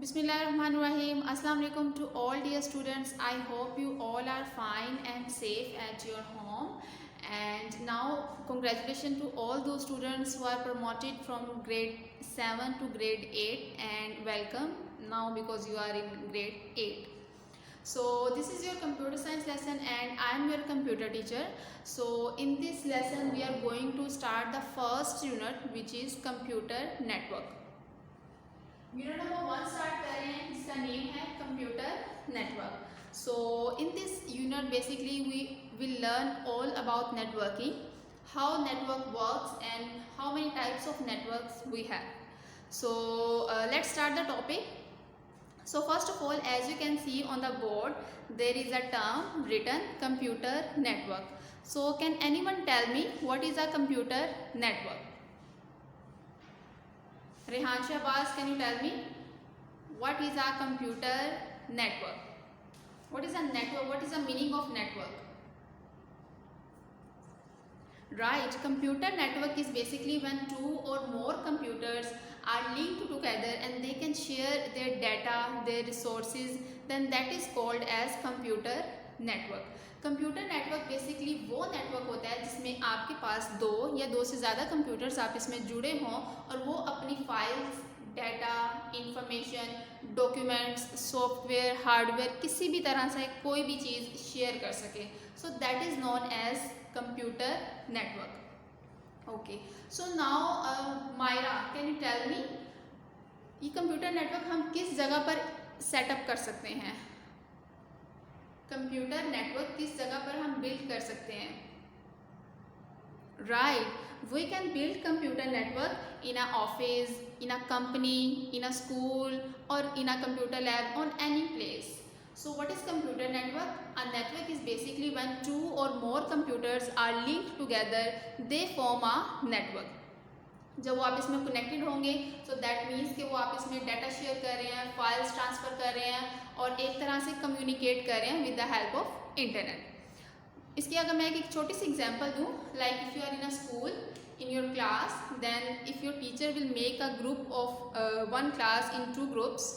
Bismillahirrahmanirrahim. Assalamu alaikum to all dear students. I hope you all are fine and safe at your home. And now congratulations to all those students who are promoted from grade 7 to grade 8 and welcome now because you are in grade 8. So this is your computer science lesson and I am your computer teacher. So in this lesson we are going to start the first unit which is computer network. Unit number 1 start कर रहे हैं जिसका name है computer network. So in this unit basically we will learn all about networking, how network works and how many types of networks we have. So let's start the topic. So first of all, as you can see on the board, there is a term written computer network. So can anyone tell me what is a computer network? Rehan Shahbaz, can you tell me what is a computer network? What is a network? What is the meaning of network? Right, computer network is basically when two or more computers are linked together and they can share their data, their resources, then that is called as computer network. Computer network basically वो network होता है जिसमें आपके पास दो या दो से ज़्यादा कंप्यूटर्स आपस में जुड़े हों और वो अपनी files, data, information, documents, software, hardware किसी भी तरह से कोई भी चीज़ शेयर कर सके. So that is known as computer network. Okay, so now Myra, can you tell me ये कंप्यूटर नेटवर्क हम किस जगह पर सेटअप कर सकते हैं? कंप्यूटर नेटवर्क किस जगह पर हम बिल्ड कर सकते हैं? Right, we can build computer network in a office, in a company, in a school और in a computer lab on any place. So what is computer network? A network is basically when two or more computers are linked together, they form a network. जब वो आपस में connected होंगे तो that means कि वो आपस में डाटा शेयर कर रहे हैं, फाइल्स ट्रांसफ़र कर रहे हैं और एक तरह से कम्युनिकेट कर रहे हैं with the help of internet. इसकी अगर मैं एक छोटी सी एग्जांपल दूं, like if you are in a school in your class, then if your teacher will make a group of one class in two groups.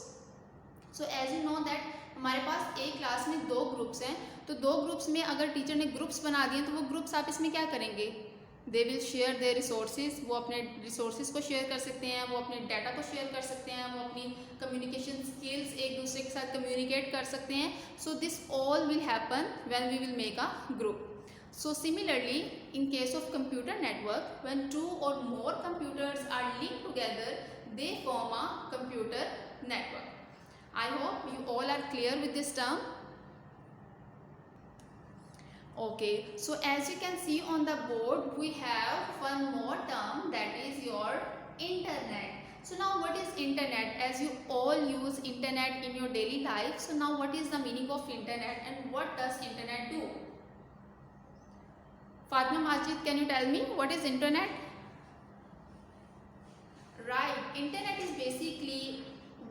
So as you know that हमारे पास एक class में दो groups हैं, तो दो groups में अगर teacher ने ग्रुप्स बना दिए तो वो ग्रुप्स आपस में क्या करेंगे? They will share their resources. वो अपने रिसोर्सेज को शेयर कर सकते हैं, वो अपने डाटा को शेयर कर सकते हैं, वो अपनी कम्युनिकेशन स्किल्स एक दूसरे के साथ कम्युनिकेट कर सकते हैं. So this all will happen when we will make a group. So similarly, in case of computer network, when two or more computers are linked together, they form a computer network. I hope you all are clear with this term. Okay, so as you can see on the board, we have one more term, that is your internet. So now what is internet? As you all use internet in your daily life, so now what is the meaning of internet and what does internet do? Fatima Majid, can you tell me what is internet? Right, internet is basically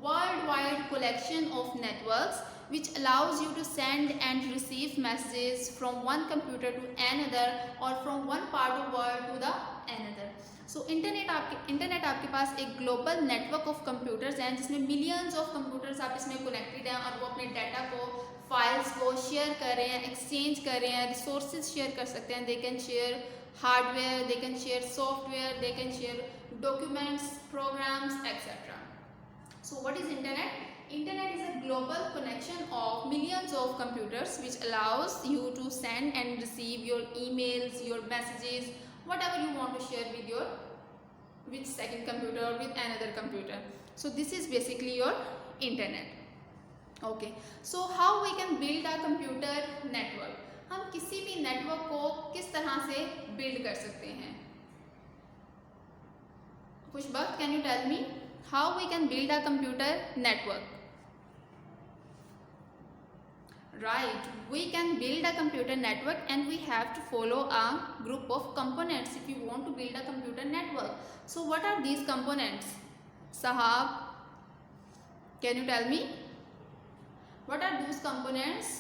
worldwide collection of networks which allows you to send and receive messages from one computer to another or from one part of world to the another. So internet आपके पास एक global network of computers हैं जिसमें millions of computers आप इसमें connected हैं और वो अपने डाटा को, फाइल्स को शेयर कर रहे हैं, एक्सचेंज कर रहे हैं, रिसोर्सेज शेयर कर सकते हैं. They can share hardware, they can share software, they can share documents, programs, etcetera. So what is internet? Internet is a global connection of millions of computers which allows you to send and receive your emails, your messages, whatever you want to share with second computer or with another computer. So this is basically your internet. Okay, so how we can build a computer network? हम किसी भी network को किस तरह से build कर सकते हैं? खुशबख्त, can you tell me how we can build a computer network? Right, we can build a computer network and we have to follow a group of components if you want to build a computer network. So what are these components? Sahab, can you tell me what are those components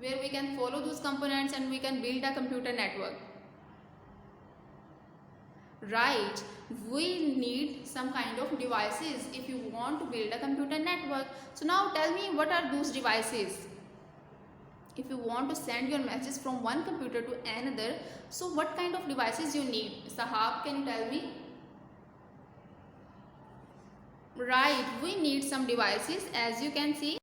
where we can follow those components and we can build a computer network? Right, we need some kind of devices if you want to build a computer network. So now tell me, what are those devices? If you want to send your messages from one computer to another, so what kind of devices you need? Sahab, can you tell me? Right, we need some devices, as you can see.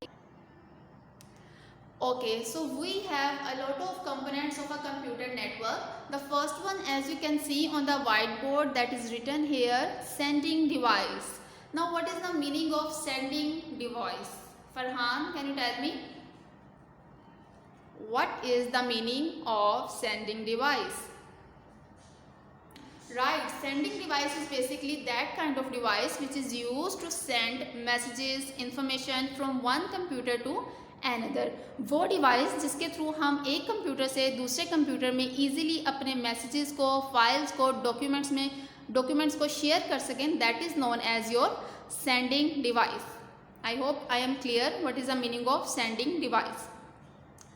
Okay, so we have a lot of components of a computer network. The first one, as you can see on the whiteboard, that is written here, sending device. Now what is the meaning of sending device? Farhan, can you tell me? What is the meaning of sending device? Right, sending device is basically that kind of device which is used to send messages, information from one computer to another. वो device जिसके through हम एक computer से दूसरे computer में easily अपने messages को, files को, डॉक्यूमेंट्स को शेयर कर सकें, that is known as your sending device. I hope I am clear what is the meaning of sending device.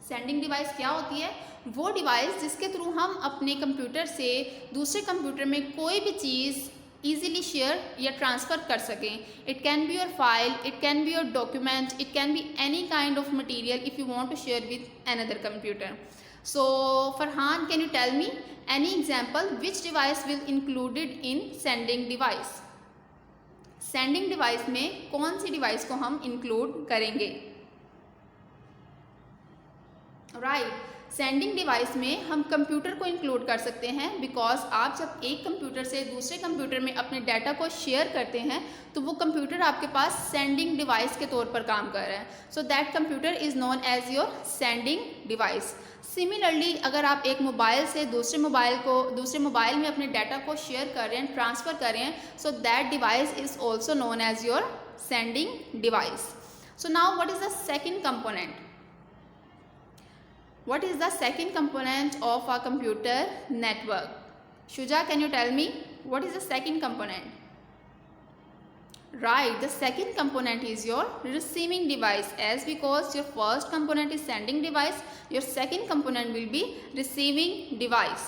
Sending device क्या होती है? वो डिवाइस जिसके थ्रू हम अपने कंप्यूटर से दूसरे कंप्यूटर में कोई भी चीज़ easily share या ट्रांसफ़र कर सकें. It can be your file, it can be your document, it can be any kind of material if you want to share with another computer. So Farhan, can you tell me any example which device will included in sending device? Sending device में कौन सी device को हम include करेंगे? Right, sending device में हम computer को include कर सकते हैं, बिकॉज आप जब एक कंप्यूटर से दूसरे कंप्यूटर में अपने डाटा को शेयर करते हैं तो वो कंप्यूटर आपके पास सेंडिंग डिवाइस के तौर पर काम कर रहा है. So that computer is known as your sending device. Similarly, अगर आप एक मोबाइल से दूसरे मोबाइल में अपने डाटा को शेयर कर रहे हैं, ट्रांसफ़र कर रहे हैं, so that device is also known as your sending device. So now what is the second component? What is the second component of a computer network? Shuja, can you tell me what is the second component? Right, the second component is your receiving device. As because your first component is sending device, your second component will be receiving device.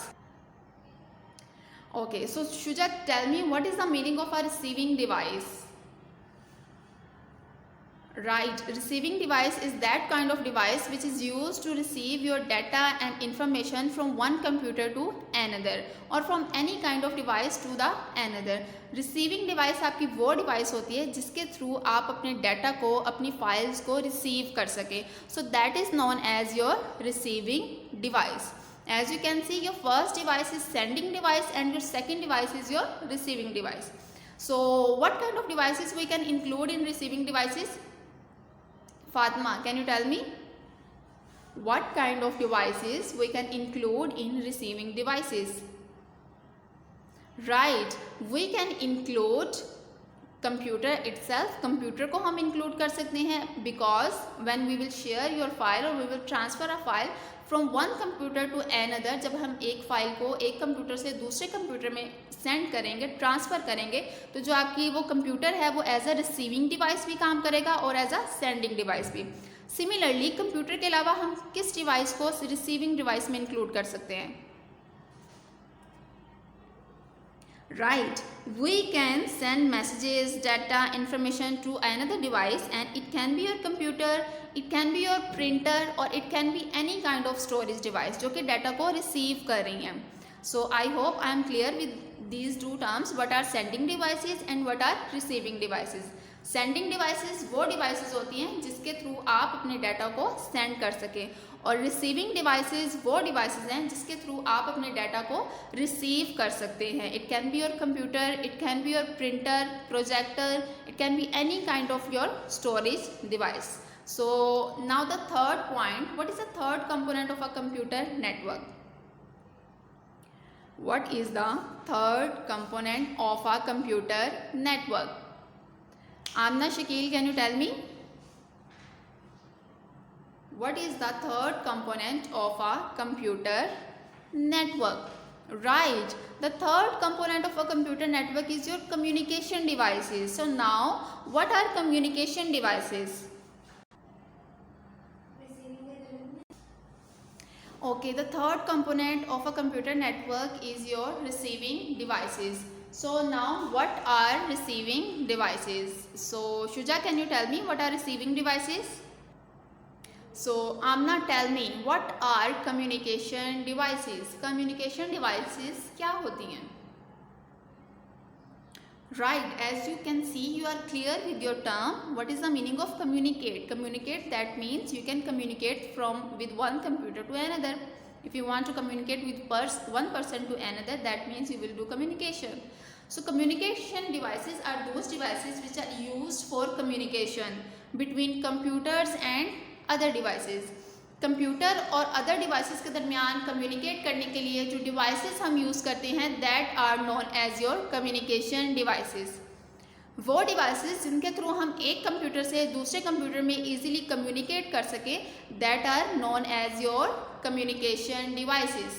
Okay, so Shuja, tell me what is the meaning of a receiving device? Right, receiving device is that kind of device which is used to receive your data and information from one computer to another or from any kind of device to the another. Receiving device आपकी वो device होती है जिसके through आप अपने data को, अपनी files को रिसीव कर सके. So that is known as your receiving device. As you can see, your first device is sending device and your second device is your receiving device. So what kind of devices we can include in receiving devices? Fatima, can you tell me what kind of devices we can include in receiving devices? Right, we can include computer itself. Computer को हम include कर सकते हैं, because when we will share your file or we will transfer a file from one computer to another, जब हम एक file को एक कंप्यूटर से दूसरे कंप्यूटर में सेंड करेंगे, ट्रांसफ़र करेंगे, तो जो आपकी वो कंप्यूटर है वो एज अ रिसीविंग डिवाइस भी काम करेगा और एज अ सेंडिंग डिवाइस भी. सिमिलरली, कंप्यूटर के अलावा हम किस डिवाइस को रिसीविंग डिवाइस में इंक्लूड कर सकते हैं? Right, we can send messages, data, information to another device, and it can be your computer, it can be your printer, or it can be any kind of storage device जो कि data को receive कर रही हैं. So I hope I am clear with these two terms, what are sending devices and what are receiving devices. Sending devices वो devices होती हैं जिसके थ्रू आप अपने डाटा को सेंड कर सकें, और रिसीविंग डिवाइसेस वो डिवाइसेस हैं जिसके थ्रू आप अपने डाटा को रिसीव कर सकते हैं. It can be your computer, it can be your printer, projector, it can be any kind of your storage device. So now the third point, what is the third component of a computer network? What is the third component of a computer network? Amna Shakil, can you tell me? What is the third component of a computer network? Right, the third component of a computer network is your communication devices. So now, what are communication devices? Okay, the third component of a computer network is your receiving devices. So now what are receiving devices? So Shuja, can you tell me what are receiving devices? So Amna, tell me what are communication devices? Communication devices क्या होती हैं? Right, as you can see, you are clear with your term. What is the meaning of communicate? Communicate, that means you can communicate with one computer to another. If you want to communicate with one person to another, that means you will do communication. So communication devices are those devices which are used for communication between computers and other devices. Computer और other devices के दरमियान communicate करने के लिए जो devices हम use करते हैं that are known as your communication devices. वो डिवाइसेस जिनके थ्रू हम एक कंप्यूटर से दूसरे कंप्यूटर में इजीली कम्युनिकेट कर सके that are known as your communication devices.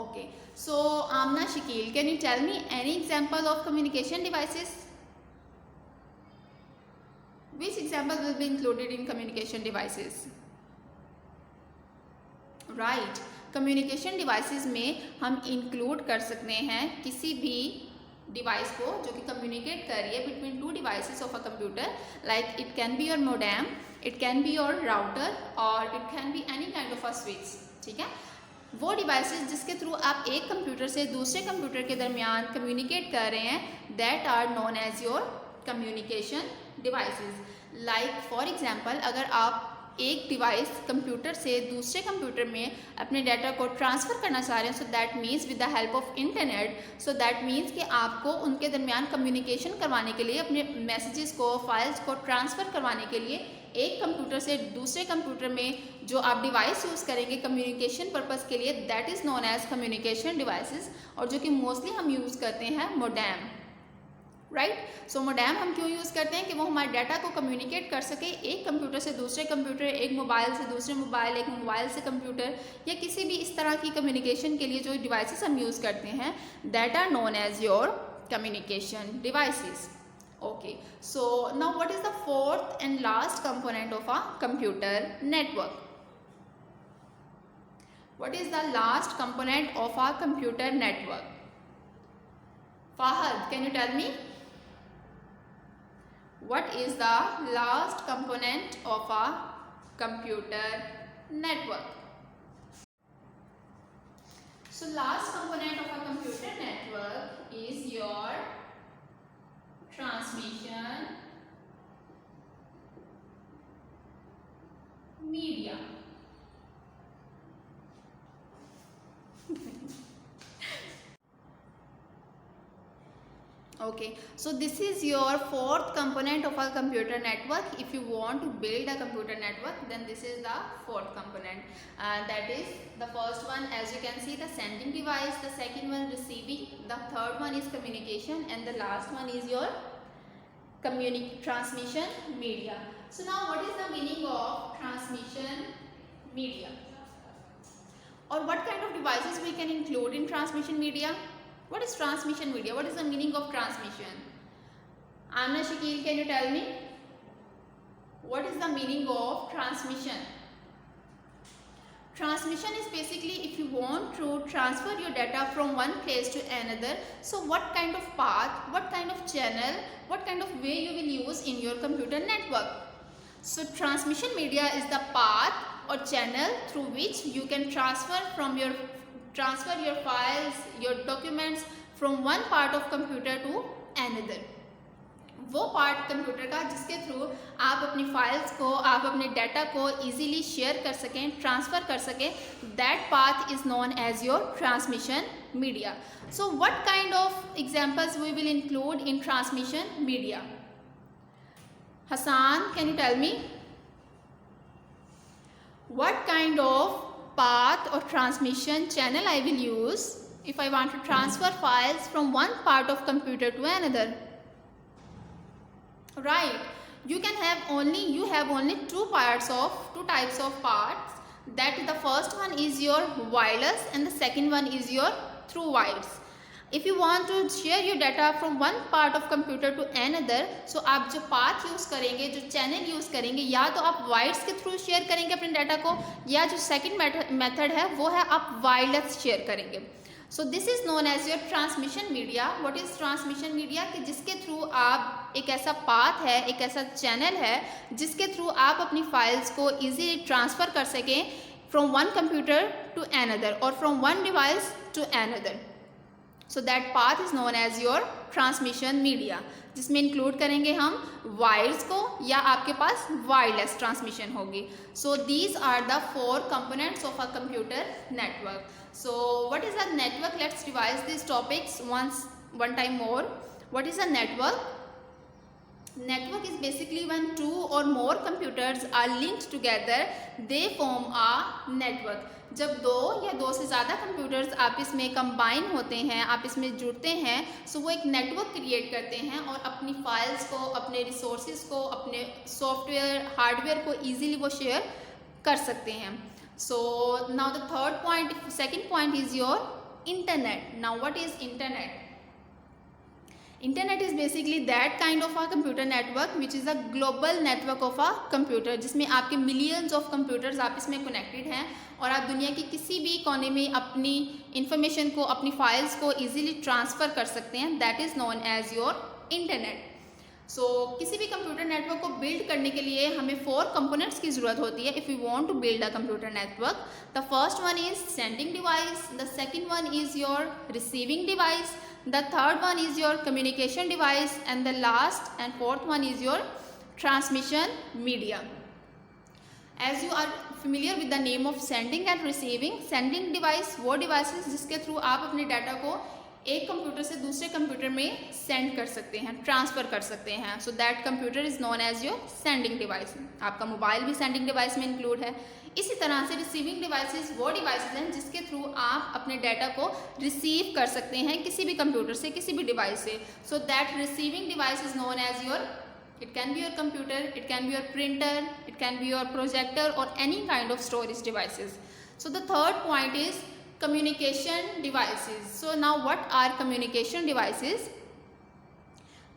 Okay, so Aamna Shakeel, can you tell me any example of communication devices? Which example will be included in communication devices? Right, communication devices में हम include कर सकते हैं किसी भी device को जो कि कम्युनिकेट कर रही है between two devices of a computer. Like it can be your modem, it can be your router और it can be any kind of a switch. ठीक है, वो डिवाइसेस जिसके थ्रू आप एक कंप्यूटर से दूसरे कंप्यूटर के दरमियान कम्युनिकेट कर रहे हैं that are known as your communication devices. Like for example, अगर आप एक डिवाइस कंप्यूटर से दूसरे कंप्यूटर में अपने डाटा को ट्रांसफ़र करना चाह रहे हैं, so that means with the help of internet, so that means कि आपको उनके दरमियान कम्युनिकेशन करवाने के लिए, अपने मैसेजेस को, फाइल्स को ट्रांसफ़र करवाने के लिए एक कंप्यूटर से दूसरे कंप्यूटर में जो आप डिवाइस यूज़ करेंगे कम्युनिकेशन पर्पज़ के लिए that is known as communication devices. और जो कि मोस्टली हम यूज़ करते हैं मोडेम. राइट, सो मोडेम हम क्यों यूज़ करते हैं कि वो हमारे डाटा को कम्युनिकेट कर सके एक कंप्यूटर से दूसरे कंप्यूटर, एक मोबाइल से दूसरे मोबाइल, एक मोबाइल से कंप्यूटर, या किसी भी इस तरह की कम्युनिकेशन के लिए जो डिवाइसेस हम यूज़ करते हैं that are known as your communication devices. Okay, so now what is the fourth and last component of a computer network? What is the last component of a computer network? Fahad, can you tell me? What is the last component of a computer network? So last component of a computer network is your transmission media. Okay, so this is your fourth component of a computer network. If you want to build a computer network, then this is the fourth component. That is, the first one, as you can see, the sending device, the second one receiving, the third one is communication, and the last one is your transmission media. So now what is the meaning of transmission media? Or what kind of devices we can include in transmission media? What is transmission media? What is the meaning of transmission? Amna Shakil, can you tell me? What is the meaning of transmission? Transmission is basically if you want to transfer your data from one place to another. So what kind of path, what kind of channel, what kind of way you will use in your computer network? So transmission media is the path or channel through which you can transfer your files, your documents from one part of computer to another. वो part computer का जिसके through आप अपनी files को, आप अपने data को easily share कर सकें, ट्रांसफ़र कर सकें, that path is known as your transmission media. So what kind of examples we will include in transmission media? Hassan, can you tell me? What kind of path or transmission channel I will use if I want to transfer files from one part of computer to another? Right, you have only two types of parts. That the first one is your wireless and the second one is your through wires. If you want to share your data from one part of computer to another, so आप जो path use करेंगे, जो channel use करेंगे, या तो आप wires के through share करेंगे अपने डाटा को, या जो सेकंड मेथड है वो है आप वायरलेस शेयर करेंगे। So this is known as your transmission media. What is transmission media? कि जिसके थ्रू आप एक ऐसा पाथ है, एक ऐसा चैनल है जिसके थ्रू आप अपनी फाइल्स को ईजीली ट्रांसफ़र कर सकें from one computer to another और from one device to another. So that path is known as your transmission media, जिसमें इंक्लूड करेंगे हम वायर्स को, या आपके पास वायरलेस ट्रांसमिशन होगी। So these are the 4 components of a computer network. So what is a network? Let's revise these topics one time more. What is a network? Network is basically when 2 or more computers are linked together, they form a network. जब 2 या 2 से ज़्यादा computers आपस में combine होते हैं, आपस में जुड़ते हैं, सो वो एक नेटवर्क क्रिएट करते हैं और अपनी फाइल्स को, अपने रिसोर्सेज को, अपने सॉफ्टवेयर हार्डवेयर को ईजीली वो शेयर कर सकते हैं। So now the second point is your internet. Now what is internet? Internet is basically that kind of a computer network which is a global network of a computer, जिसमें आपके millions of computers आपस में connected हैं और आप दुनिया के किसी भी कोने में अपनी information को, अपनी files को easily transfer कर सकते हैं। That is known as your internet. सो किसी भी कंप्यूटर नेटवर्क को बिल्ड करने के लिए हमें 4 कंपोनेंट्स की ज़रूरत होती है if you want to build a computer network. The first one is sending device, the second one is your receiving device, the third one is your communication device, and the last and fourth one is your transmission media. As you are familiar with the name of sending and receiving, sending device वो devices जिसके through आप अपने data को एक computer से दूसरे computer में send कर सकते हैं, ट्रांसफ़र कर सकते हैं। So that computer is known as your sending device. आपका मोबाइल भी सेंडिंग डिवाइस में इंक्लूड है। इसी तरह से रिसीविंग डिवाइसेस वो डिवाइसेस हैं जिसके थ्रू आप अपने डाटा को रिसीव कर सकते हैं किसी भी कंप्यूटर से, किसी भी डिवाइस से। So that receiving device is known as your, it can be your computer, it can be your printer, it can be your projector or any kind of storage devices. So the third point is communication devices. So now what are communication devices?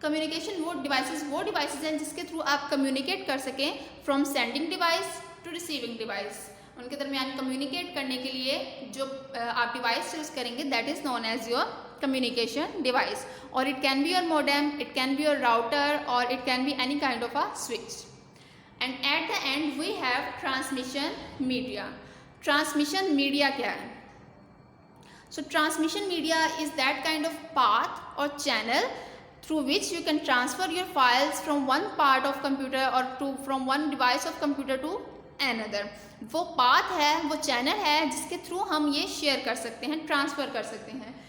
Communication वो devices हैं जिसके through आप communicate कर सकें from sending device to receiving device. उनके दरमियान communicate करने के लिए जो आप device यूज़ करेंगे that is known as your communication device. Or it can be your modem, it can be your router, or it can be any kind of a switch. And at the end we have transmission media. Transmission media क्या है? So transmission media is that kind of path or channel through which you can transfer your files from one part of computer or from one device of computer to another. वो path है, वो channel है जिसके through हम ये share कर सकते हैं, ट्रांसफ़र कर सकते हैं।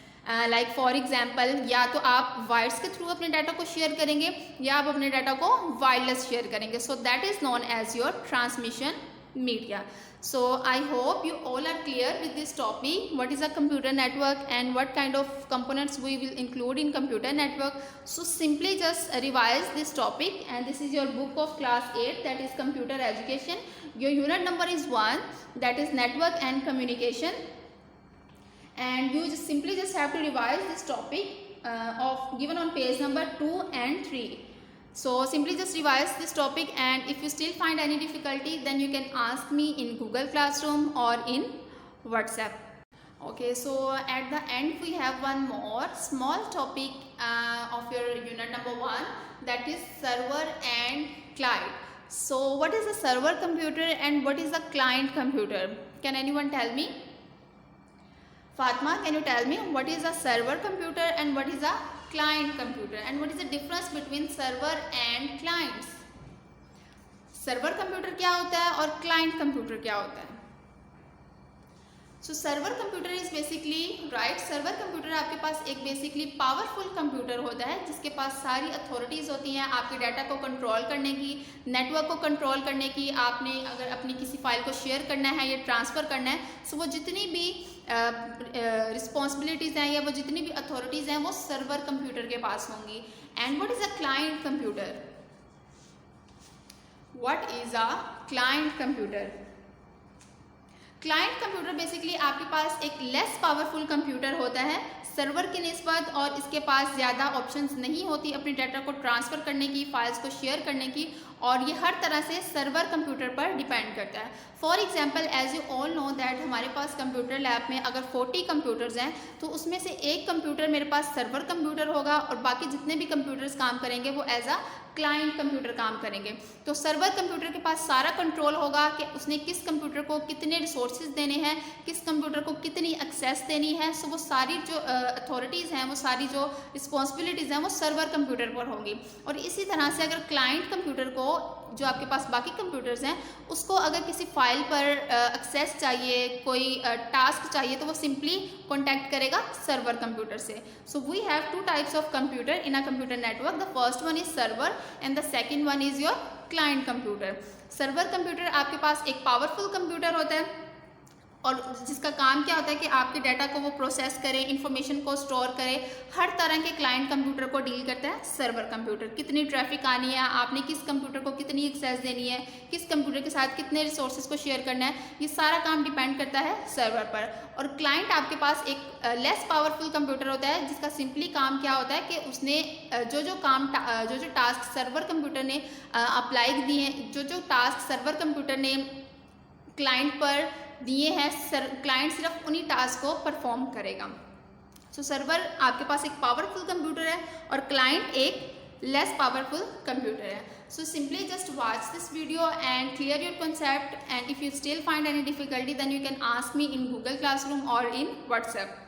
लाइक फॉर एग्जाम्पल, या तो आप वायर्स के थ्रू अपने डाटा को शेयर करेंगे या आप अपने डाटा को वायरलेस शेयर करेंगे। So that is known as your transmission media. So I hope you all are clear with this topic, what is a computer network and what kind of components we will include in computer network. So simply just revise this topic, and this is your book of class 8, that is computer education. Your unit number is 1, that is network and communication, and you simply have to revise this topic of given on page number 2 and 3. So simply just revise this topic, and if you still find any difficulty then you can ask me in Google Classroom or in WhatsApp. Okay, so at the end we have one more small topic of your unit number 1, that is server and client. So what is a server computer and what is a client computer? Can anyone tell me? Fatma, can you tell me what is a server computer and what is a client computer, and what is the difference between server and clients? Server computer क्या होता है और client computer क्या होता है? So server computer is basically server computer आपके पास एक बेसिकली पावरफुल कंप्यूटर होता है जिसके पास सारी अथॉरिटीज़ होती हैं आपके डाटा को कंट्रोल करने की, नेटवर्क को कंट्रोल करने की। आपने अगर अपनी किसी फाइल को शेयर करना है या ट्रांसफ़र करना है, सो वो जितनी भी रिस्पॉन्सिबिलिटीज़ हैं या वो जितनी भी अथॉरिटीज़ हैं वो सर्वर कंप्यूटर के पास होंगी। And what is a client computer? What is a client computer? Client computer basically आपके पास एक लेस पावरफुल कंप्यूटर होता है सर्वर के निस्बत, और इसके पास ज़्यादा ऑप्शंस नहीं होती अपने डाटा को ट्रांसफ़र करने की, फाइल्स को शेयर करने की, और ये हर तरह से सर्वर कंप्यूटर पर डिपेंड करता है। For example as you all know that हमारे पास कंप्यूटर लैब में अगर 40 कंप्यूटर्स हैं तो उसमें से एक कंप्यूटर मेरे पास सर्वर कंप्यूटर होगा और बाकी जितने भी कंप्यूटर्स काम करेंगे वो एज अ क्लाइंट कंप्यूटर काम करेंगे। तो सर्वर कंप्यूटर के पास सारा कंट्रोल होगा कि उसने किस कंप्यूटर को कितने रिसोर्सेज देने हैं, किस कंप्यूटर को कितनी एक्सेस देनी है। सो वो सारी जो अथॉरिटीज़ हैं, वो सारी जो रिस्पॉन्सिबिलिटीज़ हैं वो सर्वर कंप्यूटर पर होंगी। और इसी तरह से अगर क्लाइंट कंप्यूटर को, जो आपके पास बाकी कंप्यूटर्स हैं, उसको अगर किसी फाइल पर एक्सेस चाहिए, कोई टास्क चाहिए, तो वो सिंपली कॉन्टैक्ट करेगा सर्वर कंप्यूटर से। So we have two types of computer in a computer network. The first one is server and the second one is your client computer. Server computer आपके पास एक powerful computer होता है और जिसका काम क्या होता है कि आपके डाटा को वो प्रोसेस करे, इन्फॉर्मेशन को स्टोर करे। हर तरह के क्लाइंट कंप्यूटर को डील करता है सर्वर कंप्यूटर। कितनी ट्रैफिक आनी है, आपने किस कंप्यूटर को कितनी एक्सेस देनी है, किस कंप्यूटर के साथ कितने रिसोर्सेज को शेयर करना है, ये सारा काम डिपेंड करता है सर्वर पर। और क्लाइंट आपके पास एक लेस पावरफुल कंप्यूटर होता है जिसका सिंपली काम क्या होता है कि उसने जो टास्क सर्वर कंप्यूटर ने अप्लाई दिए हैं, जो टास्क सर्वर कंप्यूटर ने क्लाइंट पर दिए हैं, क्लाइंट सिर्फ उन्हीं टास्क को परफॉर्म करेगा। सो सर्वर आपके पास एक पावरफुल कंप्यूटर है और क्लाइंट एक लेस पावरफुल कंप्यूटर है। So simply just watch this video and clear your concept, and if you still find any difficulty then you can ask me in Google Classroom or in WhatsApp.